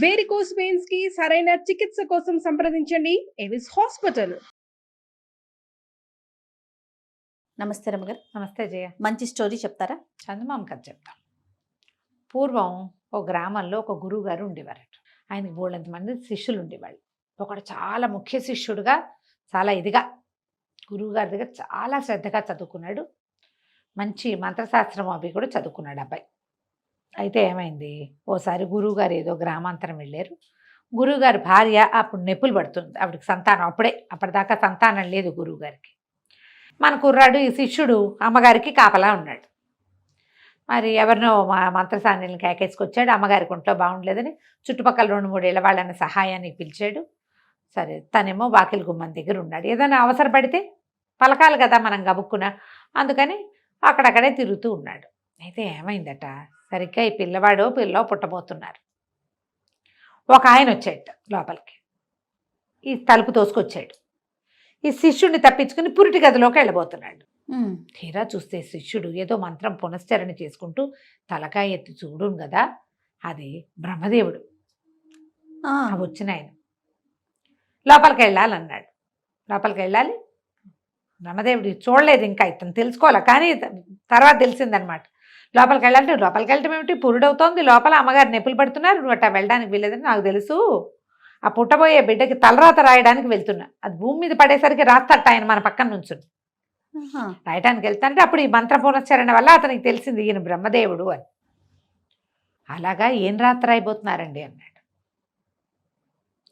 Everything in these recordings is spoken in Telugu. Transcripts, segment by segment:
వేరికోస్ వెయిన్స్ కి సరైన చికిత్స కోసం సంప్రదించండి ఎవిస్ హాస్పిటల్. నమస్తే రమ్మగారు. నమస్తే జయ. మంచి స్టోరీ చెప్తారా? చందమామ కథ చెప్తాం. పూర్వం ఒక గ్రామంలో ఒక గురువు గారు ఉండేవారట. ఆయనకి బోళ్ళంతమంది శిష్యులు ఉండేవాళ్ళు. ఒకడు చాలా ముఖ్య శిష్యుడుగా, చాలా ఇదిగా గురువుగారి దగ్గర చాలా శ్రద్ధగా చదువుకున్నాడు. మంచి మంత్రశాస్త్రం అవి కూడా చదువుకున్నాడు అబ్బాయి. అయితే ఏమైంది, ఓసారి గురువుగారు ఏదో గ్రామాంతరం వెళ్ళారు. గురువుగారి భార్య అప్పుడు నొప్పులు పడుతుంది. ఆవిడకి సంతానం అప్పటిదాకా సంతానం లేదు గురువుగారికి. మన కుర్రాడు ఈ శిష్యుడు అమ్మగారికి కాపలా ఉన్నాడు. మరి ఎవరినో మంత్రసాన్యులను కేకేసుకొచ్చాడు. అమ్మగారికి ఒంట్లో బాగుండలేదని చుట్టుపక్కల 2-3 ఏళ్ళ వాళ్ళని సహాయానికి పిలిచాడు. సరే, తనేమో వాకిలి గుమ్మం దగ్గర ఉన్నాడు. ఏదైనా అవసరపడితే పలకాలి కదా మనం గబుక్కున, అందుకని అక్కడక్కడే తిరుగుతూ ఉన్నాడు. అయితే ఏమైందట, సరిగ్గా ఈ పిల్లవాడో పిల్లో పుట్టబోతున్నారు. ఒక ఆయన వచ్చాడు లోపలికి, ఈ తలుపు తోసుకొచ్చాడు. ఈ శిష్యుడిని తప్పించుకుని పురిటి గదిలోకి వెళ్ళబోతున్నాడు. తీరా చూస్తే శిష్యుడు ఏదో మంత్రం పునశ్చరణ చేసుకుంటూ తలకాయ ఎత్తి చూడును కదా, అది బ్రహ్మదేవుడు. వచ్చిన ఆయన లోపలికి వెళ్ళాలన్నాడు. లోపలికి వెళ్ళాలి, బ్రహ్మదేవుడు చూడలేదు ఇంకా, ఇతను తెలుసుకోవాలి, కానీ తర్వాత తెలిసిందనమాట. లోపలికి వెళ్ళాలంటే లోపలికి వెళ్ళటం ఏమిటి, పురుడవుతోంది లోపల, అమ్మగారు నొప్పులు పడుతున్నారు, నువ్వు అట్టా వెళ్ళడానికి వెళ్ళేదని నాకు తెలుసు. ఆ పుట్టబోయే బిడ్డకి తలరాత రాయడానికి వెళ్తున్నా, అది భూమి మీద పడేసరికి రాస్తట ఆయన మన పక్కన నుంచుని. రాయటానికి వెళ్తాంటే అప్పుడు ఈ మంత్ర పునశ్చరణ వల్ల అతనికి తెలిసింది ఈయన బ్రహ్మదేవుడు అని. అలాగా ఏం రాత్రి రాయిపోతున్నారండి అన్నాడు.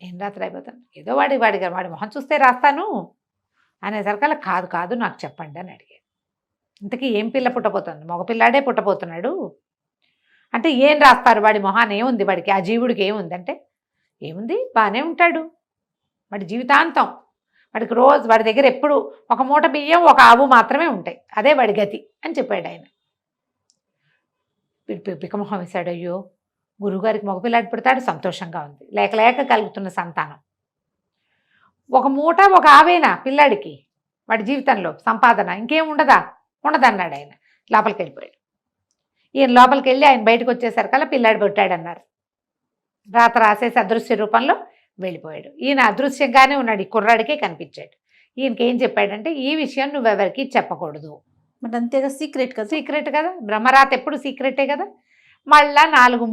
ఏం రాత్రి రాయిపోతాను, ఏదో వాడి మొహం చూస్తే రాస్తాను అనేసరికల్లా కాదు కాదు నాకు చెప్పండి అని అడిగాడు. ఇంతకీ ఏం పిల్ల పుట్టబోతుంది, మగపిల్లాడే పుట్టబోతున్నాడు అంటే ఏం రాస్తారు, వాడి మొహాన్ని ఏముంది, వాడికి ఆ జీవుడికి ఏముంది అంటే, ఏముంది బాగానే ఉంటాడు, వాడి జీవితాంతం, వాడికి రోజు వాడి దగ్గర ఎప్పుడు ఒక మూట బియ్యం ఒక ఆవు మాత్రమే ఉంటాయి, అదే వాడి గతి అని చెప్పాడు ఆయన. పికమొహం వేశాడు. అయ్యో, గురువుగారికి మగపిల్లాడి పుడతాడు, సంతోషంగా ఉంది, లేక లేక కలుగుతున్న సంతానం. ఒక మూట ఒక ఆవేనా పిల్లాడికి, వాడి జీవితంలో సంపాదన ఇంకేం ఉండదన్నాడు ఆయన. లోపలికి వెళ్ళిపోయాడు. ఈయన లోపలికి వెళ్ళి ఆయన బయటకు వచ్చేసరికల్లా పిల్లాడు పుట్టాడన్నారు. రాత రాసేసి అదృశ్య రూపంలో వెళ్ళిపోయాడు. ఈయన అదృశ్యంగానే ఉన్నాడు, ఈ కుర్రాడికే కనిపించాడు. ఈయనకి ఏం చెప్పాడంటే, ఈ విషయం నువ్వెవరికి చెప్పకూడదు. మరి అంతేగా, సీక్రెట్ కదా, బ్రహ్మరాత ఎప్పుడు సీక్రెటే కదా. మళ్ళా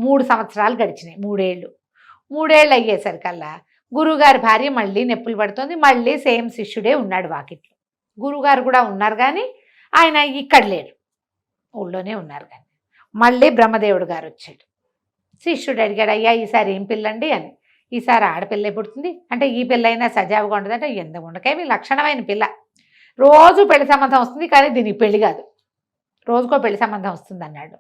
3 సంవత్సరాలు గడిచినాయి, 3 ఏళ్ళు అయ్యేసరికల్లా గురువుగారి భార్య మళ్ళీ నొప్పులు పడుతుంది. మళ్ళీ సేమ్ శిష్యుడే ఉన్నాడు వాకిట్లో. గురువుగారు కూడా ఉన్నారు కానీ ఆయన ఇక్కడ లేరు, ఊళ్ళోనే ఉన్నారు. కానీ మళ్ళీ బ్రహ్మదేవుడు గారు వచ్చాడు. శిష్యుడు అడిగాడు, అయ్యా ఈసారి ఏం పిల్లండి అని. ఈసారి ఆడపిల్లే పుడుతుంది అంటే, ఈ పిల్లైనా సజావుగా ఉంటుంది అంటే, ఎందుకు ఉండకేమి లక్షణమైన పిల్ల, రోజు పెళ్లి సంబంధం వస్తుంది కానీ దీనికి పెళ్లి కాదు, రోజుకో పెళ్లి సంబంధం వస్తుంది అన్నాడు.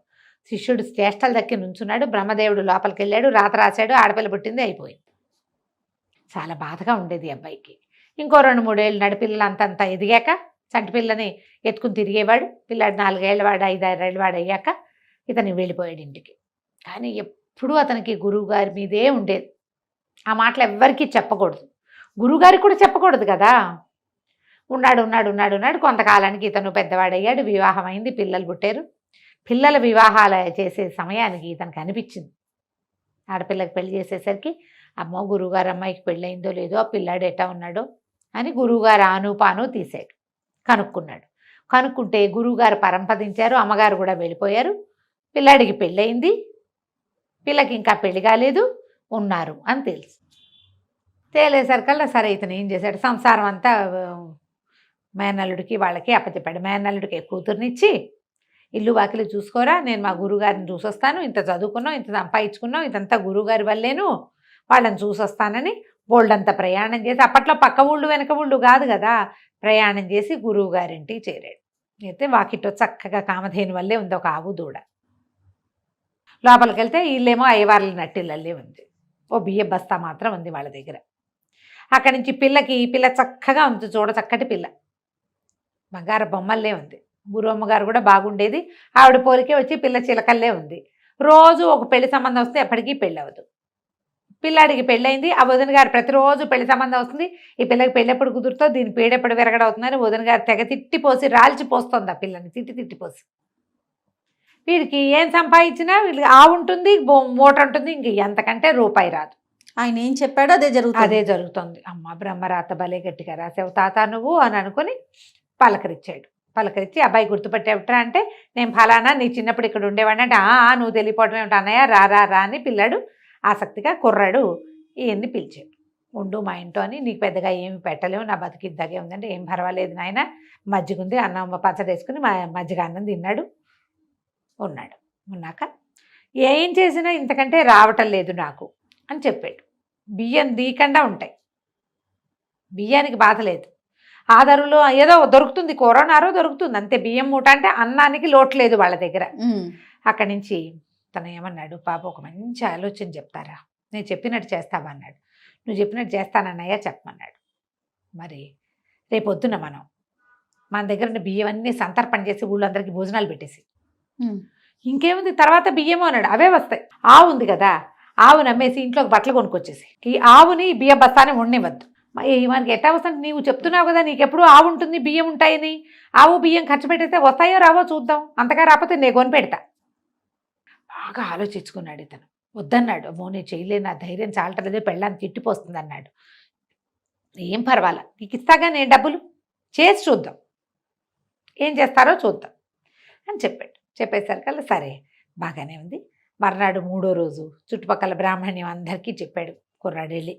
శిష్యుడు చేష్టలు దక్కి నుంచున్నాడు. బ్రహ్మదేవుడు లోపలికి వెళ్ళాడు, రాత రాశాడు, ఆడపిల్ల పుట్టింది, అయిపోయింది. చాలా బాధగా ఉండేది అబ్బాయికి. ఇంకో 2-3 ఏళ్ళు నడిపిల్లలు అంతంత ఎదిగాక చంటి పిల్లని ఎత్తుకుని తిరిగేవాడు. పిల్లాడు 4 ఏళ్ళ వాడు, 5-6 ఏళ్ళ వాడు అయ్యాక ఇతను వెళ్ళిపోయాడు ఇంటికి. కానీ ఎప్పుడూ అతనికి గురువుగారి మీదే ఉండేది. ఆ మాటలు ఎవ్వరికీ చెప్పకూడదు, గురువుగారికి కూడా చెప్పకూడదు కదా. ఉన్నాడు. కొంతకాలానికి ఇతను పెద్దవాడయ్యాడు, వివాహం అయింది, పిల్లలు పుట్టారు. పిల్లల వివాహాలు చేసే సమయానికి ఇతనికి అనిపించింది, ఆడపిల్లకి పెళ్లి చేసేసరికి, అమ్మో గురువుగారు అమ్మాయికి పెళ్ళయిందో లేదో, ఆ పిల్లాడు ఎట్టా ఉన్నాడో అని గురువుగారు ఆనుపాను తీశాడు. కనుక్కుంటే గురువుగారు పరంపదించారు, అమ్మగారు కూడా వెళ్ళిపోయారు. పిల్లాడికి పెళ్ళయింది, పిల్లకి ఇంకా పెళ్లి కాలేదు, ఉన్నారు అని తెలుసు. తేలేసరికల్లా సరే ఇతను ఏం చేశాడు, సంసారం అంతా మేనల్లుడికి వాళ్ళకి అప్పచెప్పాడు. మేనల్లుడికి కూతుర్నిచ్చి, ఇల్లు వాకిలి చూసుకోరా, నేను మా గురువుగారిని చూసొస్తాను, ఇంత చదువుకున్నాం, ఇంత సంపాదించుకున్నాం, ఇదంతా గురువుగారి వల్లేను, వాళ్ళని చూసొస్తానని బోల్డంత ప్రయాణం చేసి, అప్పట్లో పక్క ఊళ్ళు వెనక ఊళ్ళు కాదు కదా, ప్రయాణం చేసి గురువుగారింటికి చేరాడు. అయితే వాకిట్లో చక్కగా కామధేను వల్లే ఉంది ఒక ఆవు దూడ. లోపలికి వెళ్తే ఇల్లేమో అయ్యవార్ల నట్టిల్లల్లే ఉంది, ఓ బియ్య బస్తా మాత్రం ఉంది వాళ్ళ దగ్గర. అక్కడి నుంచి పిల్ల చక్కగా ఉంది, చూడ చక్కటి పిల్ల, బంగారు బొమ్మల్లే ఉంది. గురువమ్మగారు కూడా బాగుండేది, ఆవిడ పోలికే వచ్చి పిల్ల చిలకల్లే ఉంది. రోజు ఒక పెళ్లి సంబంధం వస్తే ఎప్పటికీ పెళ్ళి అవ్వదు. పిల్లాడికి పెళ్ళయింది, ఆ వదిన గారు ప్రతిరోజు పెళ్లి సంబంధం వస్తుంది, ఈ పిల్లకి పెళ్ళెప్పుడు కుదురుతో, దీని పేడెప్పుడు విరగడవుతుందని వదిన గారు తెగ తిట్టిపోసి రాల్చిపోస్తుంది ఆ పిల్లని, తిట్టిపోసి. వీడికి ఏం సంపాదించినా వీళ్ళకి ఆవు ఉంటుంది, మూట ఉంటుంది, ఇంక ఎంతకంటే రూపాయి రాదు. ఆయన ఏం చెప్పాడో అదే జరుగుతుంది. అదే జరుగుతుంది. అమ్మ బ్రహ్మరాత భలే గట్టిగా రాసావు తాత నువ్వు అని అనుకుని పలకరించాడు. పలకరించి అబ్బాయి గుర్తుపట్టేవిట్రా అంటే నేను ఫలానా నీ చిన్నప్పుడు ఇక్కడ ఉండేవాడిని అంటే నువ్వు తెలియపోవడం ఏమిటి అన్నయ్య రా అని పిల్లాడు ఆసక్తిగా కుర్రాడు ఈయన్ని పిలిచాడు. ఉండు మా ఇంట్లో అని, నీకు పెద్దగా ఏమి పెట్టలేవు, నా బతికిద్దగే ఉందంటే ఏం పర్వాలేదు నాయన, మజ్జిగ ఉంది, అన్నం పచ్చడి వేసుకుని మజ్జిగ అన్నం తిన్నాడు. ఉన్నాక ఏం చేసినా ఇంతకంటే రావటం లేదు నాకు అని చెప్పాడు. బియ్యం దీకుండా ఉంటాయి, బియ్యానికి బాధ లేదు, ఆధారులో ఏదో దొరుకుతుంది, కూరనారో దొరుకుతుంది అంతే. బియ్యం మూట అంటే అన్నానికి లోటు లేదు వాళ్ళ దగ్గర. అక్కడి నుంచి తను ఏమన్నాడు, పాప ఒక మంచి ఆలోచన చెప్తారా, నేను చెప్పినట్టు చేస్తావా అన్నాడు. నువ్వు చెప్పినట్టు చేస్తానన్నయ్య చెప్పమన్నాడు. మరి రేపొద్దున మన దగ్గర ఉన్న బియ్యం అన్నీ సంతర్పణ చేసి ఊళ్ళందరికీ భోజనాలు పెట్టేసి ఇంకేముంది తర్వాత బియ్యమో అన్నాడు, అవే వస్తాయి. ఆవు ఉంది కదా, ఆవును అమ్మేసి ఇంట్లోకి బట్టలు కొనుక్కొచ్చేసి ఈ ఆవుని బియ్యం బస్తాని ఉండనివ్వద్దు. మనకి ఎట్టా వస్తుంది, నీవు చెప్తున్నావు కదా నీకెప్పుడు ఆవు ఉంటుంది బియ్యం ఉంటాయని, ఆవు బియ్యం ఖర్చు పెట్టేస్తే వస్తాయో రావో చూద్దాం, అంతగా రాకపోతే నేను కొని పెడతా. బాగా ఆలోచించుకున్నాడు ఇతను. వద్దన్నాడు, అమ్మో నేను చేయలేను, నా ధైర్యం చాలటలేదే, పెళ్ళాన్ని తిట్టిపోస్తుంది అన్నాడు. ఏం పర్వాలా, నీకు ఇస్తాగా నేను డబ్బులు, చేసి చూద్దాం, ఏం చేస్తారో చూద్దాం అని చెప్పాడు. చెప్పేసరికల్లా సరే బాగానే ఉంది. మర్నాడు 3వ రోజు చుట్టుపక్కల బ్రాహ్మణ్యం అందరికీ చెప్పాడు కుర్రాడు వెళ్ళి,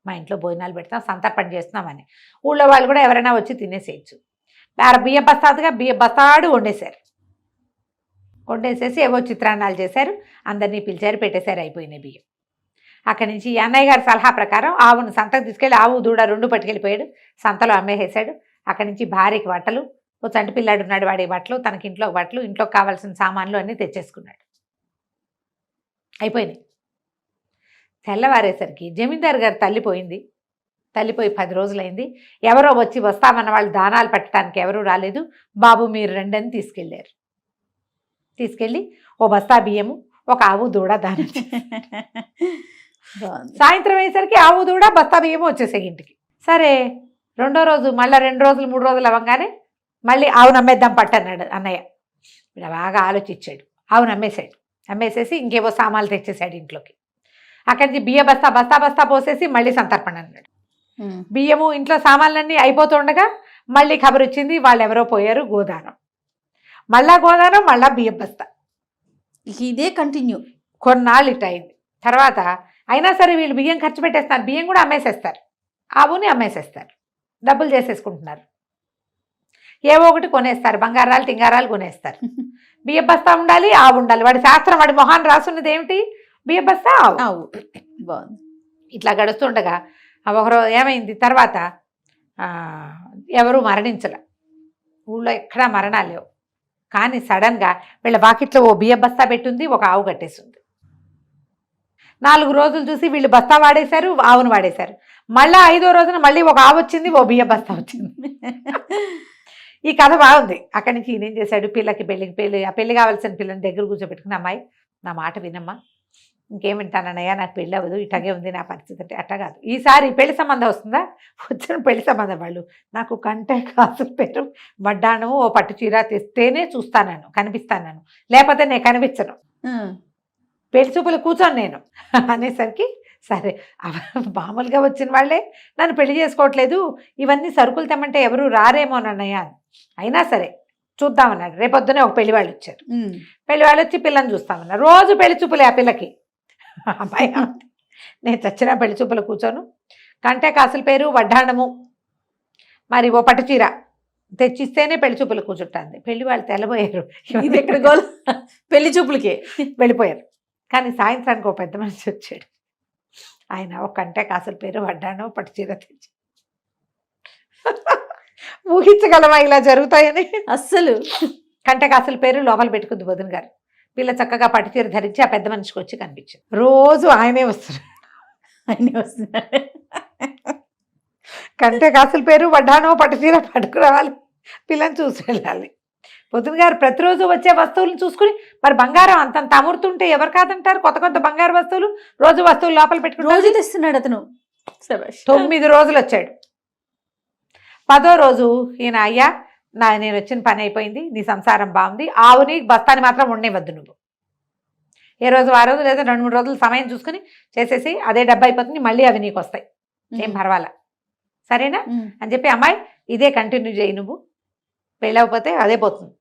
మా ఇంట్లో భోజనాలు పెడతాం, సంతర్పణ చేస్తున్నామని. ఊళ్ళో వాళ్ళు కూడా ఎవరైనా వచ్చి తినేసేయచ్చు. బియ్య బస్తాడు వండేసేసి ఏవో చిత్రాన్నాలు చేశారు, అందరినీ పిలిచారు, పెట్టేశారు, అయిపోయినాయి బియ్యం. అక్కడి నుంచి అన్నయ్య గారి సలహా ప్రకారం ఆవును సంతకు తీసుకెళ్ళి ఆవు దూడ 2 పట్టుకెళ్ళిపోయాడు, సంతలో అమ్మేసేసాడు. అక్కడి నుంచి భార్యకి బట్టలు, ఓ చంటి పిల్లాడు ఉన్నాడు, వాడి బట్టలు, తనకి ఇంట్లో బట్టలు, ఇంట్లోకి కావాల్సిన సామాన్లు అన్నీ తెచ్చేసుకున్నాడు. అయిపోయినాయి. తెల్లవారేసరికి జమీందారు గారు తల్లిపోయి 10 రోజులైంది. ఎవరో వస్తామన్న వాళ్ళు దానాలు పెట్టడానికి ఎవరూ రాలేదు. బాబు మీరు రండి అని తీసుకెళ్ళి ఓ బస్తా బియ్యము, ఒక ఆవు దూడ దానం. సాయంత్రం అయ్యేసరికి ఆవు దూడ బస్తా బియ్యము వచ్చేసాయి ఇంటికి. సరే 2వ రోజు మళ్ళీ 2 రోజులు 3 రోజులు అవ్వగానే మళ్ళీ ఆవును అమ్మేద్దాం పట్టన్నాడు అన్నయ్య. ఇలా బాగా ఆలోచించాడు, ఆవును అమ్మేసేసి ఇంకేవో సామాన్లు తెచ్చేసాడు ఇంట్లోకి. అక్కడి నుంచి బియ్య బస్తా పోసేసి మళ్ళీ సంతర్పణ అన్నాడు. బియ్యము ఇంట్లో సామాన్లన్నీ అయిపోతుండగా మళ్ళీ ఖబర్ వచ్చింది, వాళ్ళు ఎవరో పోయారు, గోదానం, మళ్ళా బియ్యం బస్తా. ఇదే కంటిన్యూ కొన్నాళ్ళు ఇట్ అయింది. తర్వాత అయినా సరే వీళ్ళు బియ్యం ఖర్చు పెట్టేస్తారు, బియ్యం కూడా అమ్మేసేస్తారు, ఆవుని అమ్మేసేస్తారు, డబ్బులు చేసేసుకుంటున్నారు, ఏవో ఒకటి కొనేస్తారు, బంగారాలు టింగారాలు కొనేస్తారు. బియ్య బస్తా ఉండాలి, ఆవు ఉండాలి, వాడి శాస్త్రం, వాడి మొహాన్ని రాసున్నది ఏమిటి, బియ్య బస్తా ఆవు. బాగుంది. ఇట్లా గడుస్తుండగా ఒకరు ఏమైంది, తర్వాత ఎవరు మరణించలే, ఊళ్ళో ఎక్కడా మరణాలు లేవు. కానీ సడన్గా వీళ్ళ బాకెట్లో ఓ బియ్య బస్తా పెట్టుంది, ఒక ఆవు కట్టేస్తుంది. 4 రోజులు చూసి వీళ్ళు బస్తా వాడేశారు, ఆవును వాడేశారు. మళ్ళీ 5వ రోజున మళ్ళీ ఒక ఆవు వచ్చింది, ఓ బియ్య బస్తా వచ్చింది. ఈ కథ బాగుంది. అక్కడి నుంచి ఈయన ఏం చేశాడు, పెళ్లి కావాల్సిన పిల్లని దగ్గర కూర్చోబెట్టుకుని, అమ్మాయి నా మాట వినమ్మా, ఇంకేం వింటానన్నయ్యా, నాకు పెళ్ళి అవ్వదు, ఇట్లాగే ఉంది నా పరిస్థితి అంటే. అట్లా కాదు, ఈసారి పెళ్లి సంబంధం వస్తుందా, వచ్చిన పెళ్లి సంబంధం వాళ్ళు నాకు కంటే కాసులు పేరు వడ్డాను ఓ పట్టు చీర తెస్తేనే చూస్తాను, కనిపిస్తాను, లేకపోతే నేను కనిపించను, పెళ్లి చూపులు కూర్చొని నేను అనేసరికి, సరే మామూలుగా వచ్చిన వాళ్ళే నన్ను పెళ్లి చేసుకోవట్లేదు, ఇవన్నీ సరుకులు తెమ్మంటే ఎవరు రారేమోనన్నయ్య, అయినా సరే చూద్దామన్నాడు. రేపొద్దునే ఒక పెళ్లి వాళ్ళు వచ్చారు, పెళ్లి వాళ్ళు వచ్చి పిల్లని చూస్తామన్నారు. రోజు పెళ్లి చూపులే ఆ పిల్లకి. అమ్మాయి నేను చచ్చిన పెళ్లి చూపులు కూర్చోను, కంటే కాసుల పేరు వడ్డాణము, మరి ఓ పట్టు చీర తెచ్చిస్తేనే పెళ్లి చూపులు కూర్చుంటుంది. పెళ్లి వాళ్ళు తెల్లబోయారు, ఇది ఎక్కడ గోల్, పెళ్లి చూపులకే వెళ్ళిపోయారు. కానీ సాయంత్రానికి ఒక పెద్ద మనిషి వచ్చాడు. ఆయన ఒక కంటే కాసుల పేరు వడ్డాణం పట్టు చీర తెచ్చి, ఊహించగలమా ఇలా జరుగుతాయని? అస్సలు. కంటే కాసుల పేరు లోపల పెట్టుకుంది వదిన గారు. పిల్ల చక్కగా పట్టు చీర ధరించి ఆ పెద్ద మనిషికి వచ్చి కనిపించింది. రోజు ఆయనే వస్తున్నారు. కంటే కాసుల పేరు వడ్డానో పట్టు చీర పట్టుకురావాలి, పిల్లని చూసి వెళ్ళాలి. వదిన గారు ప్రతిరోజు వచ్చే వస్తువులను చూసుకుని, మరి బంగారం అంతంత అమరుతుంటే ఎవరు కాదంటారు? కొత్త బంగారు వస్తువులు, రోజు వస్తువులు లోపల పెట్టుకుని రోజు తెస్తున్నాడు అతను. 9 రోజులు వచ్చాడు. 10వ రోజు ఈయన, అయ్యా నేను వచ్చిన పని అయిపోయింది, నీ సంసారం బాగుంది, ఆవుని బస్తాని మాత్రం ఉండేవద్దు నువ్వు. ఏ రోజు ఆ రోజు లేదా 2-3 రోజులు సమయం చూసుకుని చేసేసి అదే డబ్బు అయిపోతుంది, మళ్ళీ అవి నీకు వస్తాయి, ఏం పర్వాలా, సరేనా అని చెప్పి అమ్మాయి ఇదే కంటిన్యూ చేయి, నువ్వు పెళ్ళకపోతే అదే పోతుంది,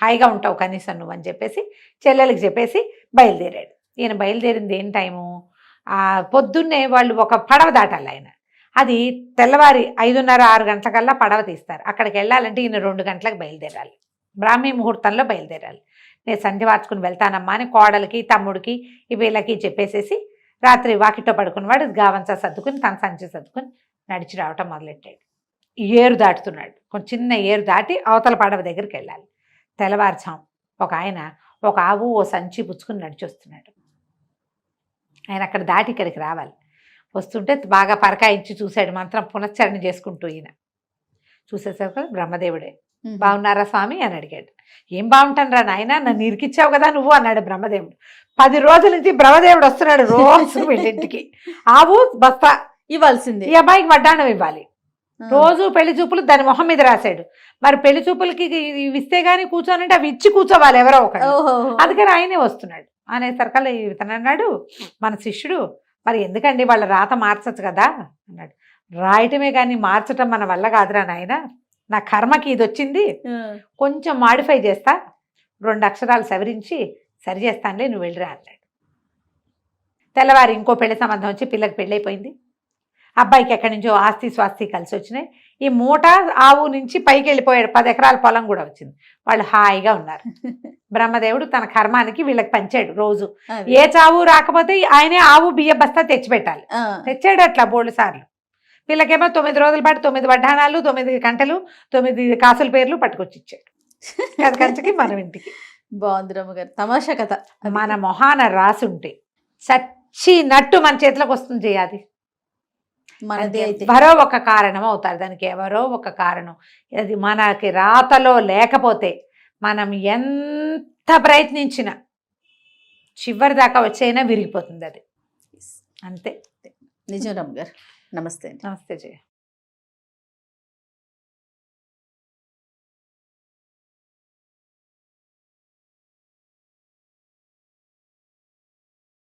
హాయిగా ఉంటావు కనీసం నువ్వు అని చెప్పేసి చెల్లెలకి చెప్పేసి బయలుదేరాడు. ఈయన బయలుదేరింది ఏం టైము, పొద్దున్నే వాళ్ళు ఒక పడవ దాటాలి ఆయన. అది తెల్లవారి 5:30-6 గంటలకల్లా పడవ తీస్తారు. అక్కడికి వెళ్ళాలంటే ఈయన 2 గంటలకు బయలుదేరాలి, బ్రాహ్మీ ముహూర్తంలో బయలుదేరాలి. నేను సంధ్య వార్చుకుని వెళ్తానమ్మా అని కోడలికి తమ్ముడికి వీళ్ళకి చెప్పేసేసి రాత్రి వాకిట్లో పడుకున్నవాడు గావంచా సర్దుకుని తన సంచి సర్దుకుని నడిచి రావటం మొదలెట్టాడు. ఏరు దాటుతున్నాడు, కొంచెం చిన్న ఏరు దాటి అవతల పడవ దగ్గరికి వెళ్ళాలి. తెల్లవారుజాం ఒక ఆయన ఒక ఆవు ఓ సంచి పుచ్చుకుని నడిచి వస్తున్నాడు. ఆయన అక్కడ దాటి ఇక్కడికి రావాలి. వస్తుంటే బాగా పరకాయించి చూశాడు, మంత్రం పునశ్చరణ చేసుకుంటూ. ఈయన చూసేసరికి బ్రహ్మదేవుడే. బాగున్నారా స్వామి అని అడిగాడు. ఏం బాగుంటాను రా నాయన, నన్ను ఇరికిచ్చావు కదా నువ్వు అన్నాడు బ్రహ్మదేవుడు. 10 రోజుల నుంచి బ్రహ్మదేవుడు వస్తున్నాడు రోజు వీళ్ళింటికి. ఆవు బస్తా ఇవ్వాల్సింది, ఈ అబ్బాయికి వడ్డాణం ఇవ్వాలి. రోజు పెళ్లి చూపులు దాని మొహం మీద రాశాడు. మరి పెళ్లి చూపులకి ఇవి ఇస్తే గానీ కూర్చోనంటే అవి ఇచ్చి కూర్చోవాలి ఎవరో ఒకటి. అందుకని ఆయనే వస్తున్నాడు. అనేసరికల్లా ఇతను అన్నాడు, మన శిష్యుడు, మరి ఎందుకండి వాళ్ళ రాత మార్చచ్చు కదా అన్నాడు. రాయటమే కానీ మార్చటం మన వల్ల కాదురా నాయన, నా కర్మకి ఇది వచ్చింది, కొంచెం మాడిఫై చేస్తా, 2 అక్షరాలు సవరించి సరి చేస్తానులే, నువ్వు వెళ్ళిరా అన్నాడు. తెల్లవారి ఇంకో పెళ్లి సంబంధం వచ్చి పిల్లకి పెళ్ళైపోయింది. అబ్బాయికి ఎక్కడి నుంచో ఆస్తి స్వాస్తి కలిసి వచ్చినాయి. ఈ మూట ఆవు నుంచి పైకి వెళ్ళిపోయాడు, 10 ఎకరాల పొలం కూడా వచ్చింది. వాళ్ళు హాయిగా ఉన్నారు. బ్రహ్మదేవుడు తన కర్మానికి వీళ్ళకి పంచాడు. రోజు ఏ చావు రాకపోతే ఆయనే ఆవు బియ్య బస్తా తెచ్చిపెట్టాలి. తెచ్చాడు అట్లా 3 సార్లు. వీళ్ళకేమో 9 రోజుల పాటు 9 వడ్డాణాలు, 9 గంటలు, 9 కాసుల పేర్లు పట్టుకొచ్చి ఇచ్చాడు. అది కంచకి మనం ఇంటికి. బాగుంది రమ్మగారు, తమాషా కథ. మన మొహాన రాసి ఉంటే చచ్చినట్టు మన చేతిలోకి వస్తుంది అది. మనది అయితే ఎవరో ఒక కారణం అవుతారు దానికి, ఎవరో ఒక కారణం. అది మనకి రాతలో లేకపోతే మనం ఎంత ప్రయత్నించినా చివరి దాకా వచ్చైనా విరిగిపోతుంది అది. అంతే. నిజం రమ్మగారు. నమస్తే. నమస్తే జయ.